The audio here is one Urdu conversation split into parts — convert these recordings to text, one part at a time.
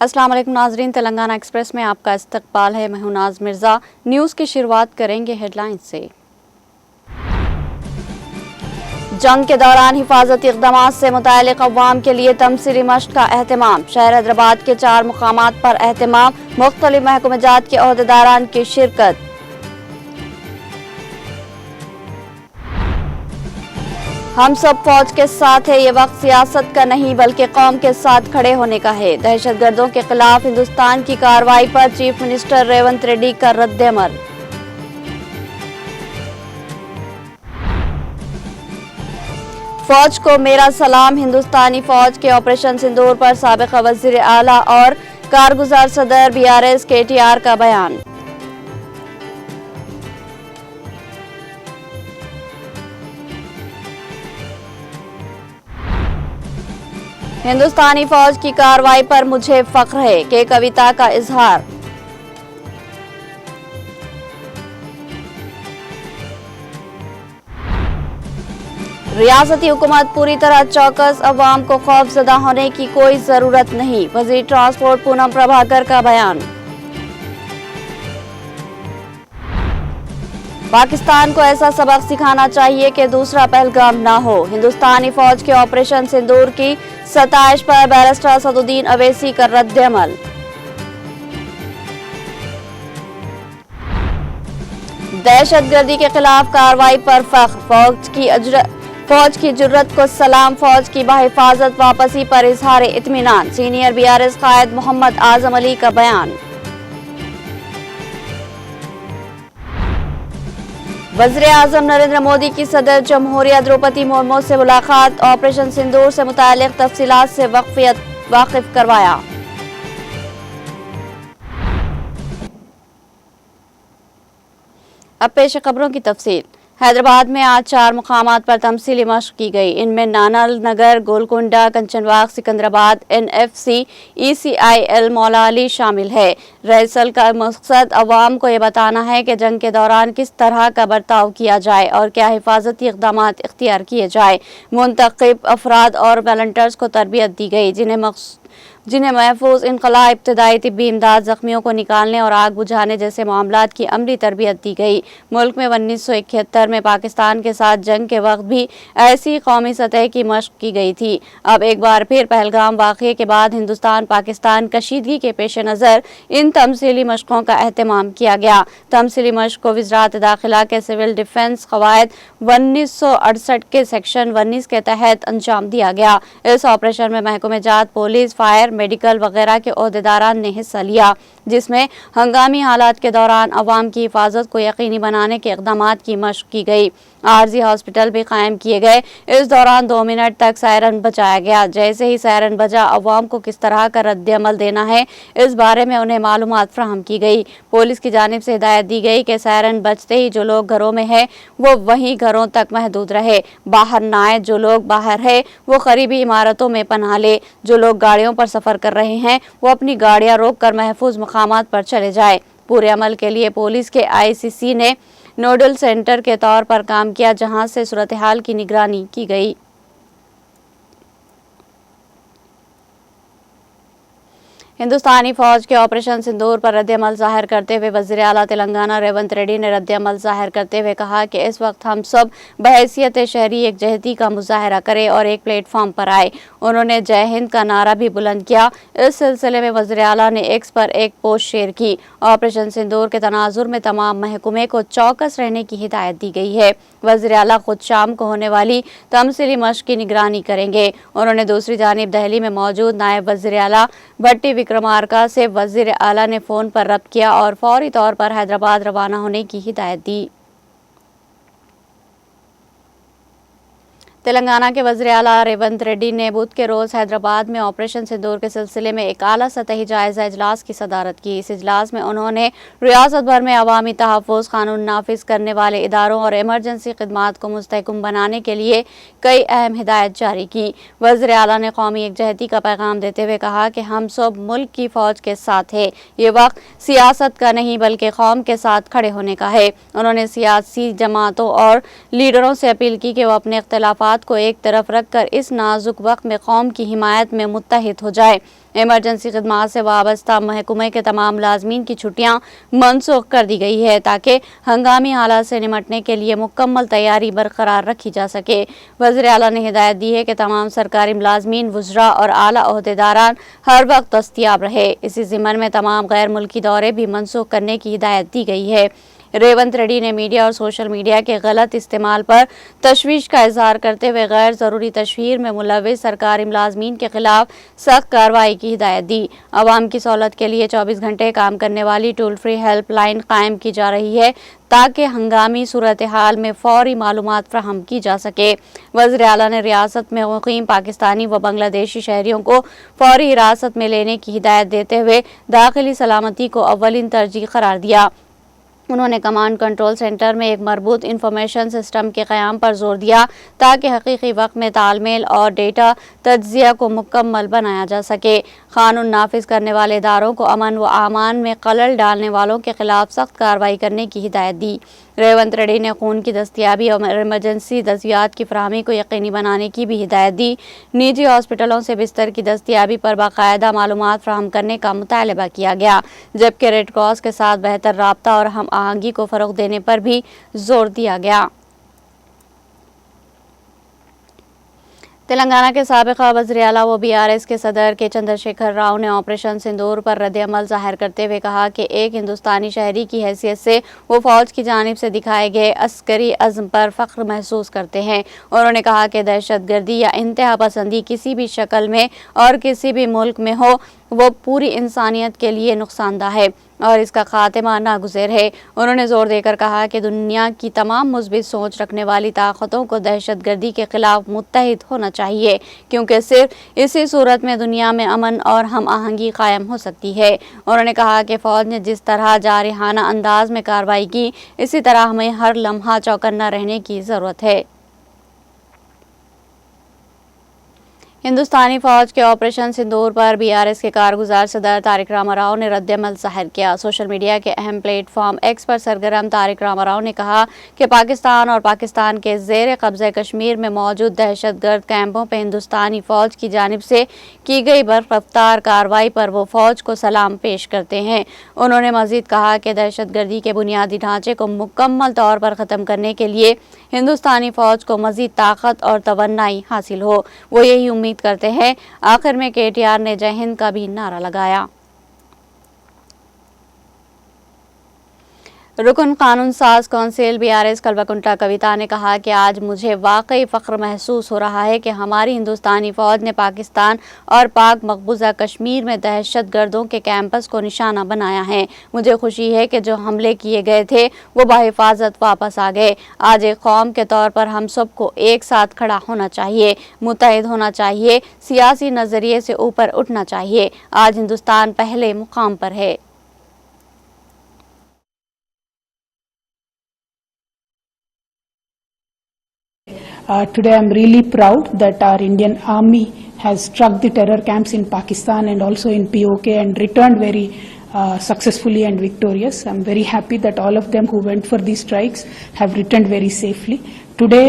السلام علیکم ناظرین، تلنگانہ ایکسپریس میں آپ کا استقبال ہے۔ میں ہوں ناز مرزا۔ نیوز کی شروعات کریں گے ہیڈ لائن سے۔ جنگ کے دوران حفاظتی اقدامات سے متعلق عوام کے لیے تمثیلی مشق کا اہتمام۔ شہر حیدرآباد کے 4 مقامات پر اہتمام، مختلف محکمہ جات کے عہدیداران کی شرکت۔ ہم سب فوج کے ساتھ ہے، یہ وقت سیاست کا نہیں بلکہ قوم کے ساتھ کھڑے ہونے کا ہے۔ دہشت گردوں کے خلاف ہندوستان کی کارروائی پر چیف منسٹر ریونت ریڈی کا رد عمل۔ فوج کو میرا سلام، ہندوستانی فوج کے آپریشن سندور پر سابق وزیر اعلیٰ اور کارگزار صدر BRS KTR کا بیان۔ ہندوستانی فوج کی کارروائی پر مجھے فخر ہے کہ کویتا کا اظہار۔ ریاستی حکومت پوری طرح چوکس، عوام کو خوف زدہ ہونے کی کوئی ضرورت نہیں، وزیر ٹرانسپورٹ پونم پربھاکر کا بیان۔ پاکستان کو ایسا سبق سکھانا چاہیے کہ دوسرا پہلگام نہ ہو، ہندوستانی فوج کے آپریشن سندور کی ستائش پر بیرسٹر اسدالدین اویسی کا رد عمل۔ دہشت گردی کے خلاف کارروائی پر فخر، فوج کی جرت کو سلام، فوج کی بحفاظت واپسی پر اظہار اطمینان، سینئر BRS قائد محمد اعظم علی کا بیان۔ وزیر اعظم نریندر مودی کی صدر جمہوریہ دروپدی مرمو سے ملاقات، آپریشن سندور سے متعلق تفصیلات سے واقف کروایا۔ اب پیش خبروں کی تفصیل۔ حیدرآباد میں آج 4 مقامات پر تمثیلی مشق کی گئی۔ ان میں نانل نگر، گولکنڈہ، کنچن باغ، سکندرآباد، NFC، ECIL مولا علی شامل ہے۔ ریہرسل کا مقصد عوام کو یہ بتانا ہے کہ جنگ کے دوران کس طرح کا برتاؤ کیا جائے اور کیا حفاظتی اقدامات اختیار کیے جائیں۔ منتخب افراد اور والنٹیئرز کو تربیت دی گئی، جنہیں محفوظ انخلاء، ابتدائی طبی امداد، زخمیوں کو نکالنے اور آگ بجھانے جیسے معاملات کی عملی تربیت دی گئی۔ ملک میں 1971 میں پاکستان کے ساتھ جنگ کے وقت بھی ایسی قومی سطح کی مشق کی گئی تھی۔ اب ایک بار پھر پہلگام واقعے کے بعد ہندوستان پاکستان کشیدگی کے پیش نظر ان تمثیلی مشقوں کا اہتمام کیا گیا۔ تمثیلی مشق کو وزارت داخلہ کے سول ڈیفنس قواعد 1968 کے سیکشن 19 کے تحت انجام دیا گیا۔ اس آپریشن میں محکمہ جات، پولیس، فائر، میڈیکل وغیرہ کے عہدیداران نے حصہ لیا، جس میں ہنگامی حالات کے دوران عوام کی حفاظت کو یقینی بنانے کے اقدامات کی مشق کی گئی۔ عارضی ہاسپٹل بھی قائم کیے گئے۔ اس دوران 2 منٹ تک سائرن بجایا گیا۔ جیسے ہی سائرن بجا، عوام کو کس طرح کا رد عمل دینا ہے اس بارے میں انہیں معلومات فراہم کی گئی۔ پولیس کی جانب سے ہدایت دی گئی کہ سائرن بجتے ہی جو لوگ گھروں میں ہیں وہ وہیں گھروں تک محدود رہے، باہر نہ آئے، جو لوگ باہر ہیں وہ قریبی عمارتوں میں پناہ لے، جو لوگ گاڑیوں پر سفر کر رہے ہیں وہ اپنی گاڑیاں روک کر محفوظ مقامات پر چلے جائیں۔ پورے عمل کے لیے پولیس کے ICC نے نوڈل سینٹر کے طور پر کام کیا، جہاں سے صورتحال کی نگرانی کی گئی۔ ہندوستانی فوج کے آپریشن سندور پر رد عمل ظاہر کرتے ہوئے وزیر اعلیٰ تلنگانہ ریونت ریڈی نے رد عمل ظاہر کرتے ہوئے کہا کہ اس وقت ہم سب بحیثیت شہری یکجہتی کا مظاہرہ کریں اور ایک پلیٹ فارم پر آئے۔ انہوں نے جے ہند کا نعرہ بھی بلند کیا۔ اس سلسلے میں وزیر اعلیٰ نے ایکس پر ایک پوسٹ شیئر کی۔ آپریشن سندور کے تناظر میں تمام محکمے کو چوکس رہنے کی ہدایت دی گئی ہے۔ وزیر اعلیٰ خود شام کو ہونے والی تمثیلی مشق کی نگرانی کریں گے۔ انہوں نے دوسری جانب دہلی میں موجود نائب وزیر اعلیٰ بھٹی وکرمارکا سے وزیر اعلیٰ نے فون پر رابطہ کیا اور فوری طور پر حیدرآباد روانہ ہونے کی ہدایت دی۔ تلنگانہ کے وزیر اعلیٰ ریونت ریڈی نے بدھ کے روز حیدرآباد میں آپریشن سندور کے سلسلے میں ایک اعلیٰ سطحی جائزہ اجلاس کی صدارت کی۔ اس اجلاس میں انہوں نے ریاست بھر میں عوامی تحفظ، قانون نافذ کرنے والے اداروں اور ایمرجنسی خدمات کو مستحکم بنانے کے لیے کئی اہم ہدایات جاری کی۔ وزیر اعلیٰ نے قومی یکجہتی کا پیغام دیتے ہوئے کہا کہ ہم سب ملک کی فوج کے ساتھ ہیں۔ یہ وقت سیاست کا نہیں بلکہ قوم کے ساتھ کھڑے ہونے کا ہے۔ انہوں نے سیاسی جماعتوں اور لیڈروں سے اپیل کی کہ وہ اپنے اختلافات کو ایک طرف رکھ کر اس نازک وقت میں قوم کی حمایت میں متحد ہو جائے۔ ایمرجنسی خدمات سے وابستہ محکمے کے تمام ملازمین کی چھٹیاں منسوخ کر دی گئی ہے تاکہ ہنگامی حالات سے نمٹنے کے لیے مکمل تیاری برقرار رکھی جا سکے۔ وزیر اعلیٰ نے ہدایت دی ہے کہ تمام سرکاری ملازمین، وزراء اور اعلیٰ عہدیداران ہر وقت دستیاب رہے۔ اسی ضمن میں تمام غیر ملکی دورے بھی منسوخ کرنے کی ہدایت دی گئی ہے۔ ریونت ریڈی نے میڈیا اور سوشل میڈیا کے غلط استعمال پر تشویش کا اظہار کرتے ہوئے غیر ضروری تشہیر میں ملوث سرکاری ملازمین کے خلاف سخت کارروائی کی ہدایت دی۔ عوام کی سہولت کے لیے 24 گھنٹے کام کرنے والی ٹول فری ہیلپ لائن قائم کی جا رہی ہے تاکہ ہنگامی صورتحال میں فوری معلومات فراہم کی جا سکے۔ وزیر اعلیٰ نے ریاست میں مقیم پاکستانی و بنگلہ دیشی شہریوں کو فوری حراست میں لینے کی ہدایت دیتے ہوئے داخلی سلامتی کو اولین ترجیح قرار دیا۔ انہوں نے کمانڈ کنٹرول سینٹر میں ایک مربوط انفارمیشن سسٹم کے قیام پر زور دیا تاکہ حقیقی وقت میں تال میل اور ڈیٹا تجزیہ کو مکمل بنایا جا سکے۔ قانون نافذ کرنے والے اداروں کو امن و امان میں خلل ڈالنے والوں کے خلاف سخت کارروائی کرنے کی ہدایت دی۔ ریونت ریڈی نے خون کی دستیابی اور ایمرجنسی تجہیزات کی فراہمی کو یقینی بنانے کی بھی ہدایت دی۔ نجی ہاسپٹلوں سے بستر کی دستیابی پر باقاعدہ معلومات فراہم کرنے کا مطالبہ کیا گیا، جبکہ ریڈ کراس کے ساتھ بہتر رابطہ اور ہم آہنگی کو فروغ دینے پر بھی زور دیا گیا۔ تلنگانہ کے سابق وزیر اعلیٰ و BRS کے صدر کے چندر شیکھر راؤ نے آپریشن سندور پر رد عمل ظاہر کرتے ہوئے کہا کہ ایک ہندوستانی شہری کی حیثیت سے وہ فوج کی جانب سے دکھائے گئے عسکری عزم پر فخر محسوس کرتے ہیں۔ انہوں نے کہا کہ دہشت گردی یا انتہا پسندی کسی بھی شکل میں اور کسی بھی ملک میں ہو وہ پوری انسانیت کے لیے نقصان دہ ہے اور اس کا خاتمہ ناگزیر ہے۔ انہوں نے زور دے کر کہا کہ دنیا کی تمام مثبت سوچ رکھنے والی طاقتوں کو دہشت گردی کے خلاف متحد ہونا چاہیے، کیونکہ صرف اسی صورت میں دنیا میں امن اور ہم آہنگی قائم ہو سکتی ہے۔ انہوں نے کہا کہ فوج نے جس طرح جارحانہ انداز میں کارروائی کی، اسی طرح ہمیں ہر لمحہ چوکنا رہنے کی ضرورت ہے۔ ہندوستانی فوج کے آپریشن سندور پر BRS کے کارگزار صدر تارک راما راؤ نے رد عمل ظاہر کیا۔ سوشل میڈیا کے اہم پلیٹ فارم ایکس پر سرگرم تارک راما راؤ نے کہا کہ پاکستان اور پاکستان کے زیر قبضہ کشمیر میں موجود دہشت گرد کیمپوں پہ ہندوستانی فوج کی جانب سے کی گئی برق رفتار کارروائی پر وہ فوج کو سلام پیش کرتے ہیں۔ انہوں نے مزید کہا کہ دہشت گردی کے بنیادی ڈھانچے کو مکمل طور پر ختم کرنے کے لیے ہندوستانی فوج کو مزید طاقت اور توانائی حاصل ہو۔ وہ یہی امید کرتے ہیں۔ آخر میں KTR نے جے ہند کا بھی نعرہ لگایا۔ رکن قانون ساز کونسل BRS کلوکنٹلا کویتا نے کہا کہ آج مجھے واقعی فخر محسوس ہو رہا ہے کہ ہماری ہندوستانی فوج نے پاکستان اور پاک مقبوضہ کشمیر میں دہشت گردوں کے کیمپس کو نشانہ بنایا ہے۔ مجھے خوشی ہے کہ جو حملے کیے گئے تھے وہ بحفاظت واپس آ گئے۔ آج ایک قوم کے طور پر ہم سب کو ایک ساتھ کھڑا ہونا چاہیے، متحد ہونا چاہیے، سیاسی نظریے سے اوپر اٹھنا چاہیے۔ آج ہندوستان پہلے مقام پر ہے۔ Today I'm really proud that our Indian Army has struck the terror camps in Pakistan and also in POK and returned very successfully and victorious. I'm very happy that all of them who went for these strikes have returned very safely. Today,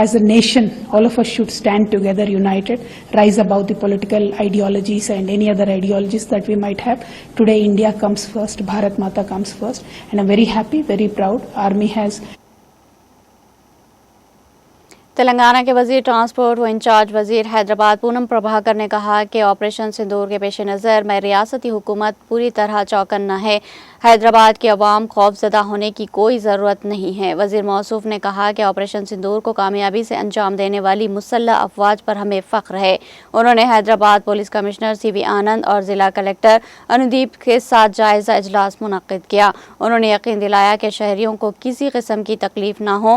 as a nation, all of us should stand together, united, rise above the political ideologies and any other ideologies that we might have. Today, India comes first, Bharat Mata comes first, and I'm very happy, very proud. Army has Telangana کے وزیر ٹرانسپورٹ و انچارج وزیر حیدرآباد پونم پربھاکر نے کہا کہ آپریشن سندور کے پیش نظر میں ریاستی حکومت پوری طرح چوکنا ہے۔ حیدرآباد کے عوام خوفزدہ ہونے کی کوئی ضرورت نہیں ہے۔ وزیر موصوف نے کہا کہ آپریشن سندور کو کامیابی سے انجام دینے والی مسلح افواج پر ہمیں فخر ہے۔ انہوں نے حیدرآباد پولیس کمشنر CV آنند اور ضلع کلکٹر انودیپ کے ساتھ جائزہ اجلاس منعقد کیا۔ انہوں نے یقین دلایا کہ شہریوں کو کسی قسم کی تکلیف نہ ہو،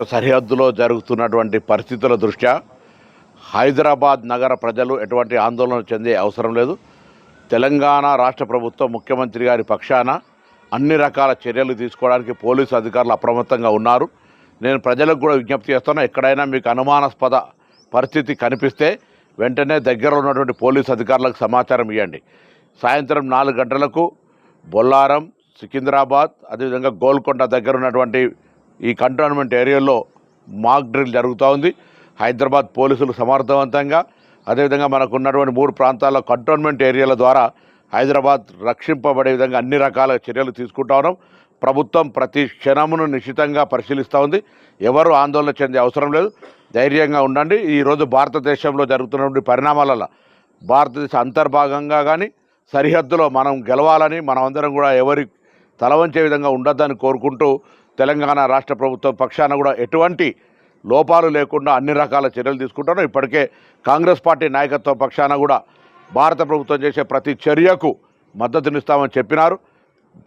సరిహద్దులో జరుగుతున్నటువంటి పరిస్థితుల దృష్ట్యా హైదరాబాద్ నగర ప్రజలు ఎటువంటి ఆందోళన చెందే అవసరం లేదు. తెలంగాణ రాష్ట్ర ప్రభుత్వం ముఖ్యమంత్రి గారి పక్షాన అన్ని రకాల చర్యలు తీసుకోవడానికి పోలీసు అధికారులు అప్రమత్తంగా ఉన్నారు. నేను ప్రజలకు కూడా విజ్ఞప్తి చేస్తాను, ఎక్కడైనా మీకు అనుమానాస్పద పరిస్థితి కనిపిస్తే వెంటనే దగ్గర ఉన్నటువంటి పోలీసు అధికారులకు సమాచారం ఇవ్వండి. సాయంత్రం 4 గంటలకు బొల్లారం, సికింద్రాబాద్, అదేవిధంగా గోల్కొండ దగ్గర ఉన్నటువంటి ఈ కంటోన్మెంట్ ఏరియాలో మాక్ డ్రిల్ జరుగుతూ ఉంది. హైదరాబాద్ పోలీసులు సమర్థవంతంగా, అదేవిధంగా మనకు ఉన్నటువంటి 3 ప్రాంతాల కంటోన్మెంట్ ఏరియాల ద్వారా హైదరాబాద్ రక్షింపబడే విధంగా అన్ని రకాల చర్యలు తీసుకుంటా ఉన్నాం. ప్రభుత్వం ప్రతి క్షణమును నిశ్చితంగా పరిశీలిస్తూ ఉంది. ఎవరు ఆందోళన చెందే అవసరం లేదు, ధైర్యంగా ఉండండి. ఈరోజు భారతదేశంలో జరుగుతున్నటువంటి పరిణామాలలో భారతదేశ అంతర్భాగంగా కానీ సరిహద్దులో మనం గెలవాలని, మనమందరం కూడా ఎవరి తల వంచే విధంగా ఉండొద్దని కోరుకుంటూ తెలంగాణ రాష్ట్ర ప్రభుత్వం పక్షాన కూడా ఎటువంటి లోపాలు లేకుండా అన్ని రకాల చర్యలు తీసుకుంటాను. ఇప్పటికే కాంగ్రెస్ పార్టీ నాయకత్వం పక్షాన కూడా భారత ప్రభుత్వం చేసే ప్రతి చర్యకు మద్దతునిస్తామని చెప్పినారు.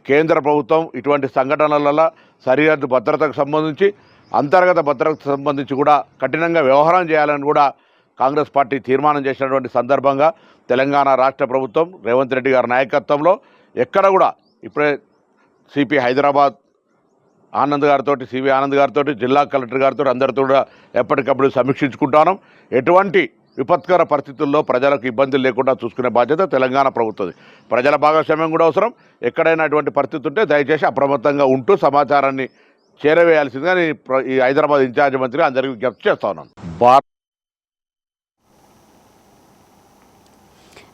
కేంద్ర ప్రభుత్వం ఇటువంటి సంఘటనల సరిహద్దు భద్రతకు సంబంధించి, అంతర్గత భద్రతకు సంబంధించి కూడా కఠినంగా వ్యవహారం చేయాలని కూడా కాంగ్రెస్ పార్టీ తీర్మానం చేసినటువంటి సందర్భంగా తెలంగాణ రాష్ట్ర ప్రభుత్వం రేవంత్ రెడ్డి గారి నాయకత్వంలో ఎక్కడ కూడా ఇప్పుడే సిపి హైదరాబాద్ ఆనంద్ గారితో, సివి ఆనంద్ గారితో, జిల్లా కలెక్టర్ గారితో అందరితో కూడా ఎప్పటికప్పుడు సమీక్షించుకుంటాను. ఎటువంటి విపత్కర పరిస్థితుల్లో ప్రజలకు ఇబ్బందులు లేకుండా చూసుకునే బాధ్యత తెలంగాణ ప్రభుత్వది. ప్రజల భాగస్వామ్యం కూడా అవసరం. ఎక్కడైనా అటువంటి పరిస్థితి ఉంటే దయచేసి అప్రమత్తంగా ఉంటూ సమాచారాన్ని చేరవేయాల్సిందిగా నేను ఈ హైదరాబాద్ ఇన్ఛార్జ్ మంత్రి అందరికీ విజ్ఞప్తి చేస్తా ఉన్నాను.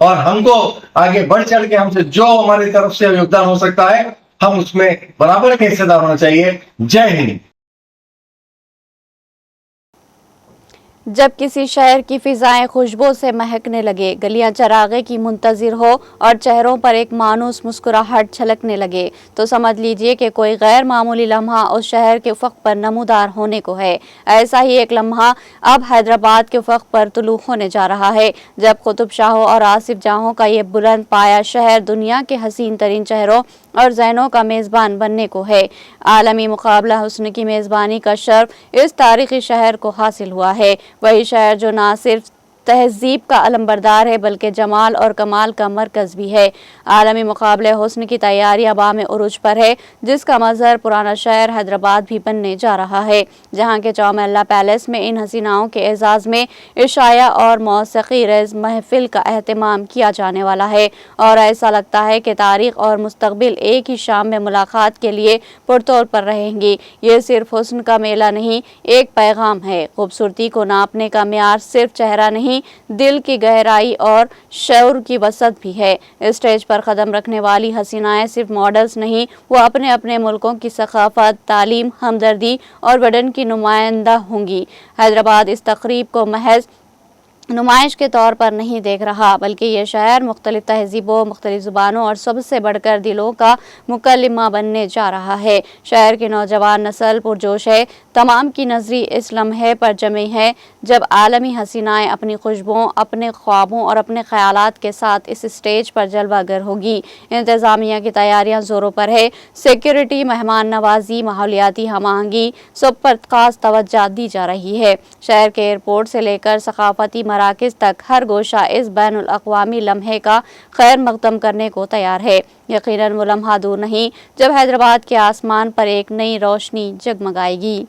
اور ہم کو آگے بڑھ چڑھ کے ہم سے جو ہماری طرف سے یوگدان ہو سکتا ہے ہم اس میں برابر کا حصہ دار ہونا چاہیے. جے ہند. جب کسی شہر کی فضائیں خوشبو سے مہکنے لگے، گلیاں چراغے کی منتظر ہو اور چہروں پر ایک مانوس مسکراہٹ چھلکنے لگے تو سمجھ لیجئے کہ کوئی غیر معمولی لمحہ اس شہر کے افق پر نمودار ہونے کو ہے. ایسا ہی ایک لمحہ اب حیدرآباد کے افق پر طلوع ہونے جا رہا ہے، جب قطب شاہوں اور آصف جاہوں کا یہ بلند پایا شہر دنیا کے حسین ترین چہروں اور ذہنوں کا میزبان بننے کو ہے. عالمی مقابلہ حسن کی میزبانی کا شرف اس تاریخی شہر کو حاصل ہوا ہے، وہی شہر جو نہ صرف تہذیب کا علمبردار ہے بلکہ جمال اور کمال کا مرکز بھی ہے. عالمی مقابلے حسن کی تیاریاں بام عروج پر ہے، جس کا مظہر پرانا شہر حیدرآباد بھی بننے جا رہا ہے، جہاں کے چومیلا پیلیس میں ان حسیناؤں کے اعزاز میں عشایہ اور موسیقی ریز محفل کا اہتمام کیا جانے والا ہے. اور ایسا لگتا ہے کہ تاریخ اور مستقبل ایک ہی شام میں ملاقات کے لیے پرتور پر رہیں گی. یہ صرف حسن کا میلہ نہیں، ایک پیغام ہے. خوبصورتی کو ناپنے کا معیار صرف چہرہ نہیں، دل کی گہرائی اور شعور کی وسعت بھی ہے. اسٹیج پر قدم رکھنے والی حسینائیں صرف ماڈلز نہیں، وہ اپنے اپنے ملکوں کی ثقافت، تعلیم، ہمدردی اور وڈن کی نمائندہ ہوں گی. حیدرآباد اس تقریب کو محض نمائش کے طور پر نہیں دیکھ رہا، بلکہ یہ شہر مختلف تہذیبوں، مختلف زبانوں اور سب سے بڑھ کر دلوں کا مکلمہ بننے جا رہا ہے. شہر کی نوجوان نسل پرجوش ہے، تمام کی نظری اس لمحے پر جمی ہے جب عالمی حسینائیں اپنی خوشبوؤں، اپنے خوابوں اور اپنے خیالات کے ساتھ اس اسٹیج پر جلوہ گر ہوگی. انتظامیہ کی تیاریاں زوروں پر ہے، سیکیورٹی، مہمان نوازی، ماحولیاتی ہم آہنگی سب پر خاص توجہ دی جا رہی ہے. شہر کے ایئرپورٹ سے لے کر ثقافتی مراکز تک ہر گوشہ اس بین الاقوامی لمحے کا خیر مقدم کرنے کو تیار ہے. یقیناً وہ لمحہ دور نہیں جب حیدرآباد کے آسمان پر ایک نئی روشنی جگمگائے گی.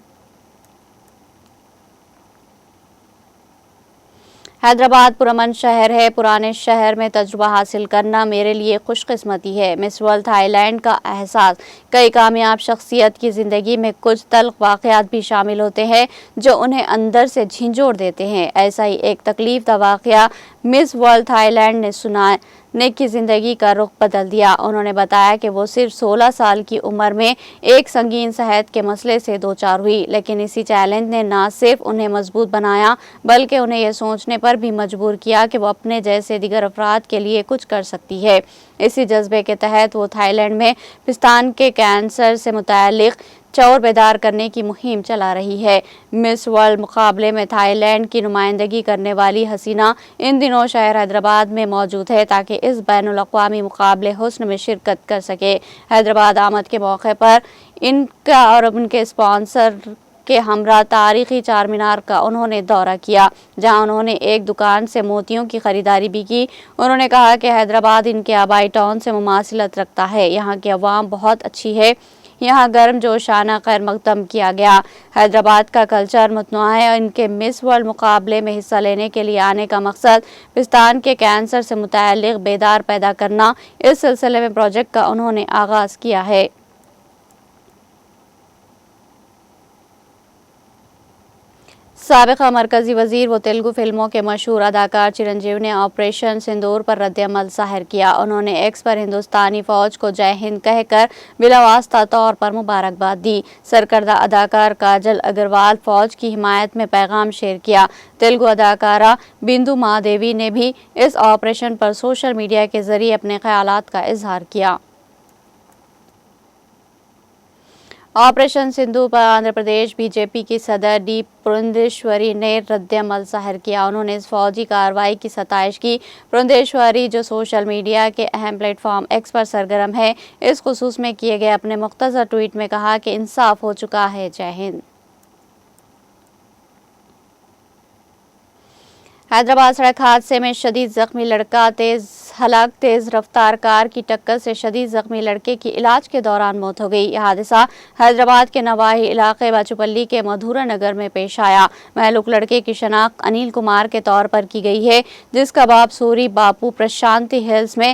حیدرآباد پرامن شہر ہے. پرانے شہر میں تجربہ حاصل کرنا میرے لیے خوش قسمتی ہے. مس ورلڈ تھائی لینڈ کا احساس. کئی کامیاب شخصیت کی زندگی میں کچھ تلخ واقعات بھی شامل ہوتے ہیں جو انہیں اندر سے جھنجھوڑ دیتے ہیں. ایسا ہی ایک تکلیف دہ واقعہ مس ورلڈ تھائی لینڈ نے سنانے کی زندگی کا رخ بدل دیا. انہوں نے بتایا کہ وہ صرف 16 سال کی عمر میں ایک سنگین صحت کے مسئلے سے دوچار ہوئی، لیکن اسی چیلنج نے نہ صرف انہیں مضبوط بنایا بلکہ انہیں یہ سوچنے پر بھی مجبور کیا کہ وہ اپنے جیسے دیگر افراد کے لیے کچھ کر سکتی ہے. اسی جذبے کے تحت وہ تھائی لینڈ میں پستان کے کینسر سے متعلق شعور بیدار کرنے کی مہم چلا رہی ہے. مس ورلڈ مقابلے میں تھائی لینڈ کی نمائندگی کرنے والی حسینہ ان دنوں شہر حیدرآباد میں موجود ہے تاکہ اس بین الاقوامی مقابلے حسن میں شرکت کر سکے. حیدرآباد آمد کے موقع پر ان کا اور ان کے اسپانسر کے ہمراہ تاریخی چار مینار کا انہوں نے دورہ کیا، جہاں انہوں نے ایک دکان سے موتیوں کی خریداری بھی کی. انہوں نے کہا کہ حیدرآباد ان کے آبائی ٹاؤن سے مماثلت رکھتا ہے. یہاں کی عوام بہت اچھی ہے، یہاں گرم جوشانہ خیر مقدم کیا گیا. حیدرآباد کا کلچر متنوع ہے. ان کے مس ورلڈ مقابلے میں حصہ لینے کے لیے آنے کا مقصد پستان کے کینسر سے متعلق بیدار پیدا کرنا. اس سلسلے میں پروجیکٹ کا انہوں نے آغاز کیا ہے. سابقہ مرکزی وزیر و تیلگو فلموں کے مشہور اداکار چرنجیوی نے آپریشن سندور پر رد عمل ظاہر کیا. انہوں نے ایکس پر ہندوستانی فوج کو جے ہند کہہ کر بلا واسطہ طور پر مبارکباد دی. سرکردہ اداکار کاجل اگروال فوج کی حمایت میں پیغام شیئر کیا. تیلگو اداکارہ بندو مہادیوی نے بھی اس آپریشن پر سوشل میڈیا کے ذریعے اپنے خیالات کا اظہار کیا. آپریشن سندور پر آندھرا پردیش بی جے پی کی صدر ڈی پرندیشوری نے رد عمل ظاہر کیا. انہوں نے اس فوجی کارروائی کی ستائش کی. پرندیشوری جو سوشل میڈیا کے اہم پلیٹ فارم ایکس پر سرگرم ہے، اس خصوص میں کیے گئے اپنے مختصر ٹویٹ میں کہا کہ انصاف ہو چکا ہے. جے ہند. حیدرآباد سڑک حادثے میں شدید زخمی لڑکا تیز رفتار کار کی ٹکر سے شدید زخمی لڑکے کی علاج کے دوران موت ہو گئی. یہ حادثہ حیدرآباد کے نواحی علاقے باچوپلی کے مدھورا نگر میں پیش آیا. مہلوک لڑکے کی شناخت انیل کمار کے طور پر کی گئی ہے، جس کا باپ سوری باپو پرشانتی ہلز میں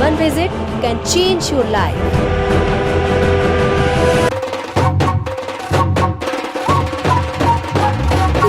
One visit can change your life.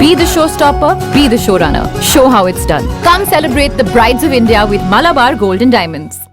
Be the showstopper, be the showrunner. Show how it's done. Come celebrate the Brides of India with Malabar Gold and Diamonds.